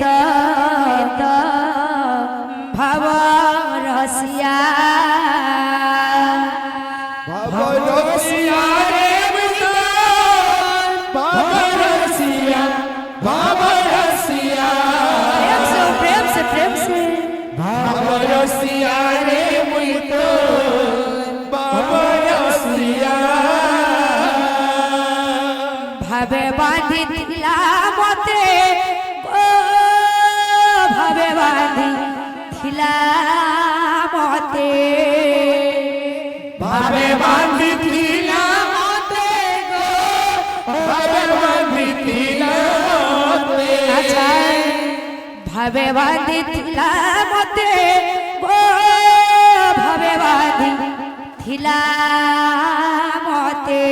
तो भव रसिया प्रेम से भावे बांधी थिला मते भावे बांधी थिला मते भावे बांधी थिला मते भावे बांधी थिला मते अच्छा भावे बांधी थिला मते भावे बांधी थिला मते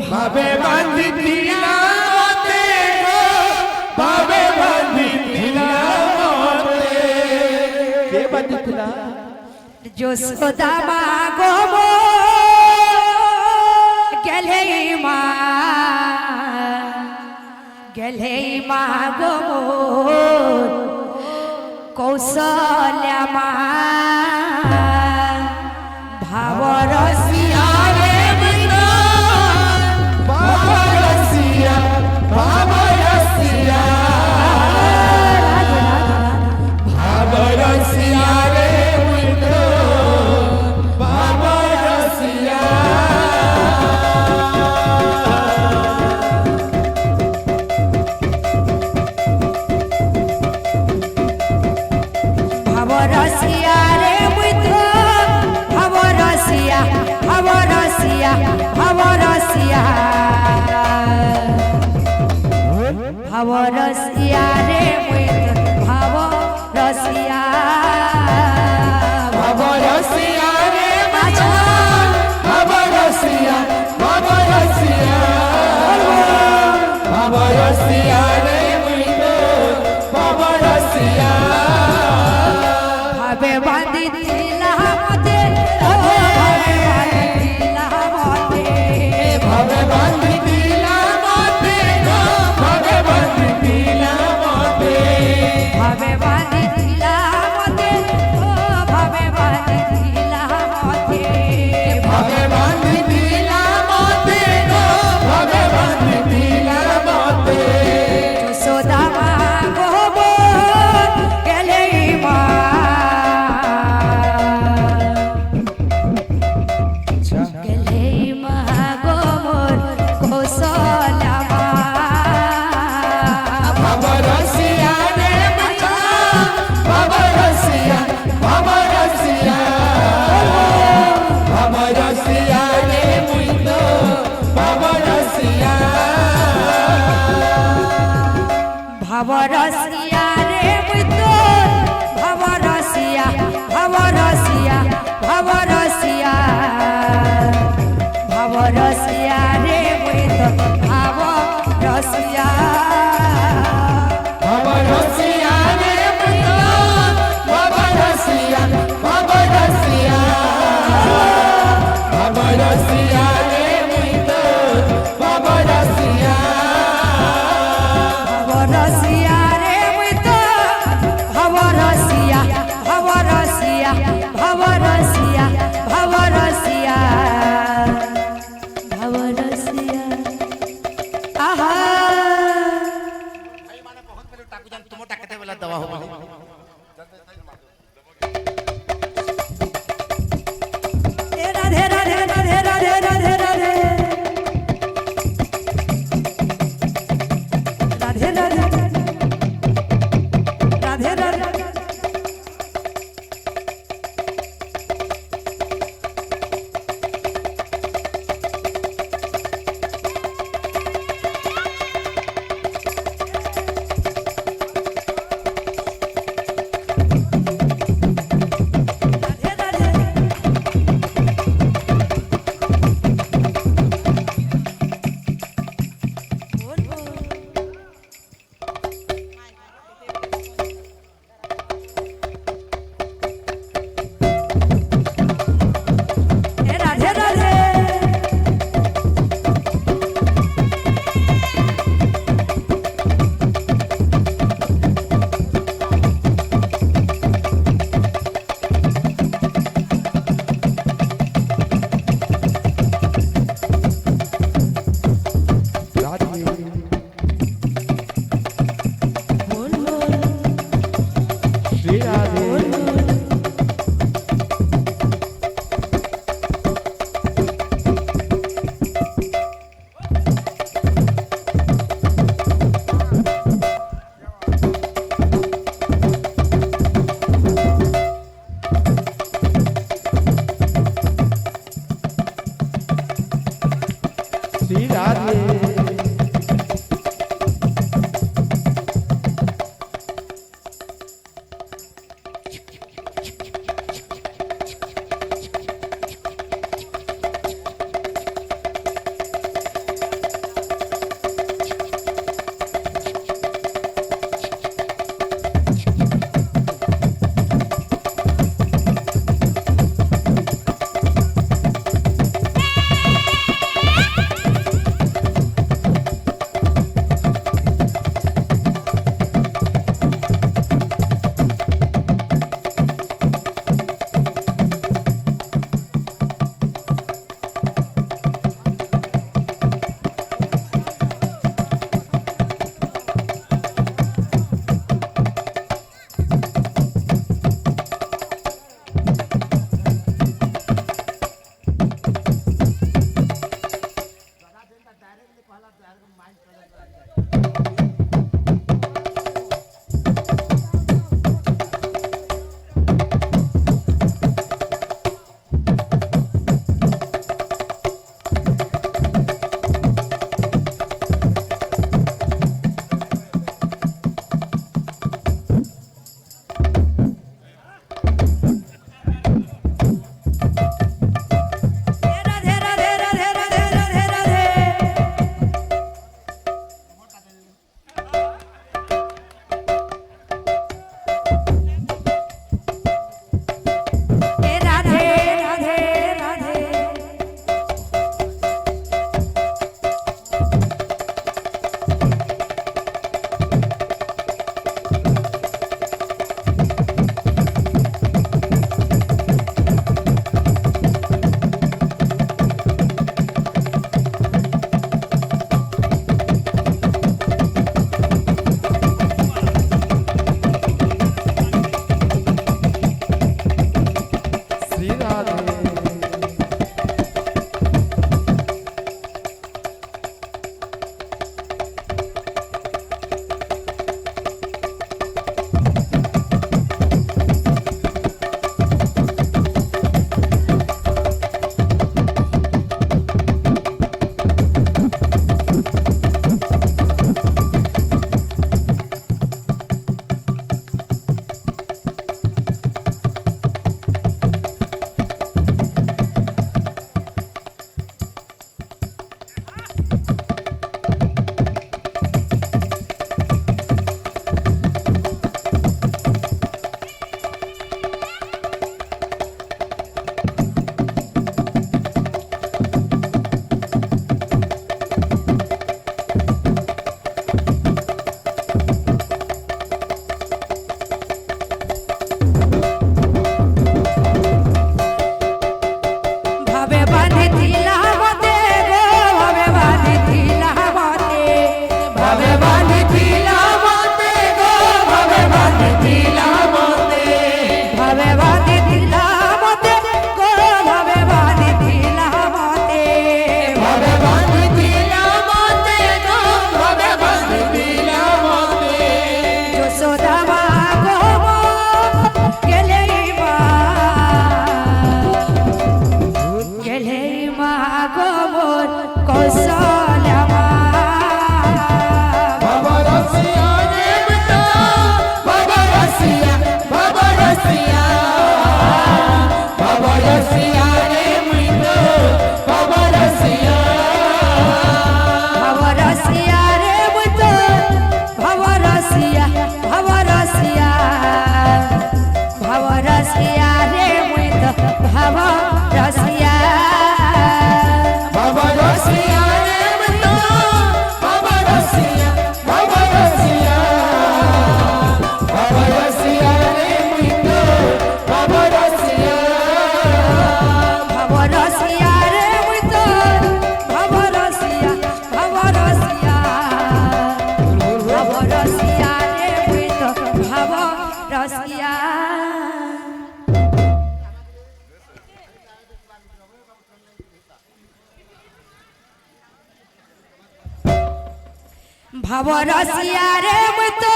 भावे बांधी थिला मते भावे बांधी थिला मते के बांधी थिला जो सोदामा गोमो गेले मा गोमो कौशल्या मा भाव रसिया भाव रसिया रे भाव रसिया भाव रसिया रे भाव रसिया भाव रसिया भाव रसिया रे भाव रसिया भावे बांधी थिला मते भावे बांधी थिला मते भावे बांधी थिला मते भावे बांधी थिला मते भावे बांधी थिला रसिया रे मुई तो भाव रसिया बाबा रसिया रे मुइतो बाबा रसिया बाबा रसिया बाबा रसिया रे मुइतो बाबा रसिया भाव रसिया रे मुई तो भाव रसिया भाव रसिया भाव रसिया रे मुई तो भाव रसिया भाव रसिया रे मुई तो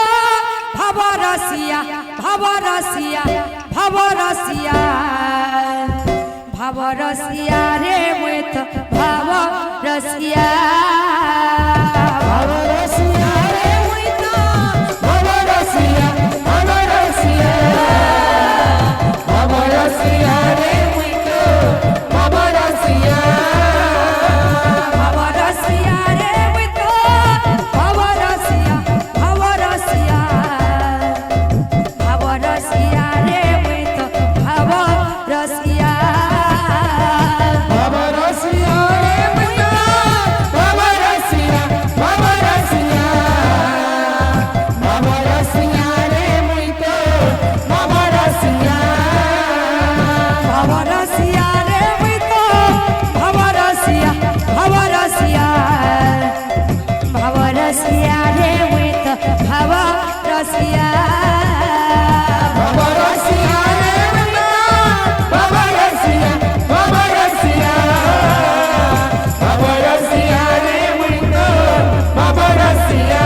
भाव रसिया भाव रसिया भाव रसिया भाव रसिया रे मुई तो भाव रसिया बाबा रसिया रे मुइतो बाबा रसिया बाबा रसिया बाबा रसिया रे मुइतो बाबा रसिया भाव रसिया रे मुई तो भाव रसिया भाव रसिया भाव रसिया रे मुई तो भाव रसिया बाबा रसिया रे मुइतो बाबा रसिया बाबा रसिया बाबा रसिया रे मुइतो बाबा रसिया भाव रसिया रे मुई तो भाव रसिया भाव रसिया भाव रसिया रे मुई तो भाव रसिया बाबा रसिया रे मुइतो बाबा रसिया बाबा रसिया बाबा रसिया रे मुइतो बाबा रसिया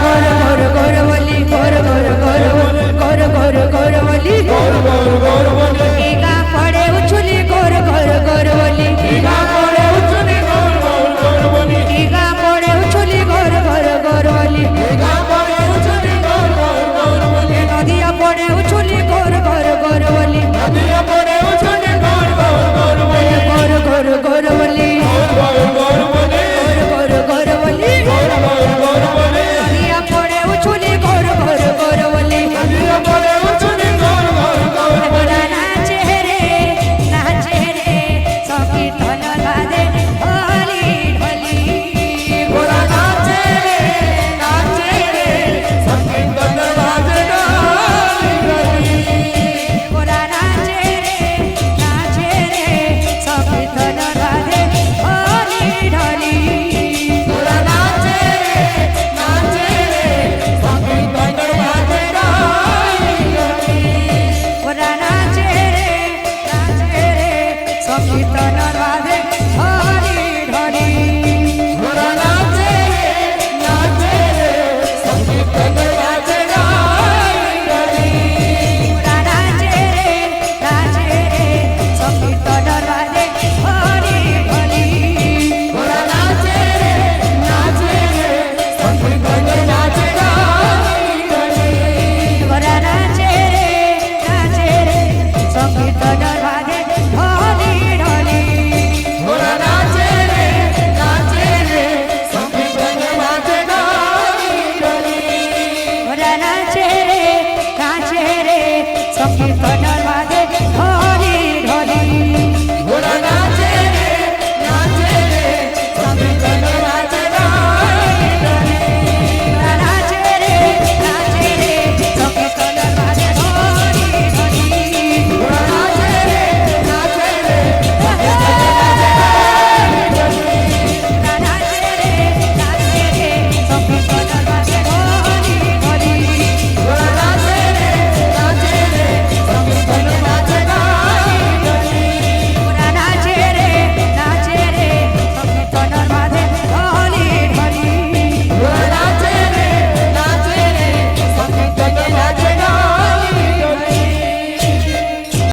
गोर गोर गोर बोली गोर गोर गोर गोर गोर गोर बोली गोर गोर गोर बोले एका पड़े उछुली गोर गोर गोर बोली ईगा कोरे उचुनी गोर गोर गोर बोली एका पड़े उछुली गोर गोर गोर बोली ईगा कोरे उचुनी गोर गोर गोर बोली नदिया पड़े उछुली गोर गोर गोर बोली नदिया कोरे उचुनी गोर गोर गोर बोली गोर गोर गोर बोली गोर गोर गोर बोले गोर गोर बोली गोर गोर गोर बोले नदिया पड़े उछुली गोर गोर गोर बोली नदिया कोरे उचुनी गोर गोर गोर बोली नाचे रे सखी धन गादे ढोली ढोली गोरा नाचे रे संगीत बाजे डाली गली गोरा नाचे रे सखी धन गादे ढोली ढोली गोरा नाचे रे संगीत बाजे डाली गली गोरा नाचे रे सखी धन गादे ढोली ढोली गोरा नाचे रे संगीत बाजे डाली गली गोरा नाचे रे सखी धन गादे ढोली ढोली गोरा नाचे रे संगीत बाजे डाली गली गोरा नाचे रे संगीत डरवादे ढोली ढोली गोरा नाचे रे संगीत बाजे डाली गली गोरा नाचे रे संगीत डरवादे ढोली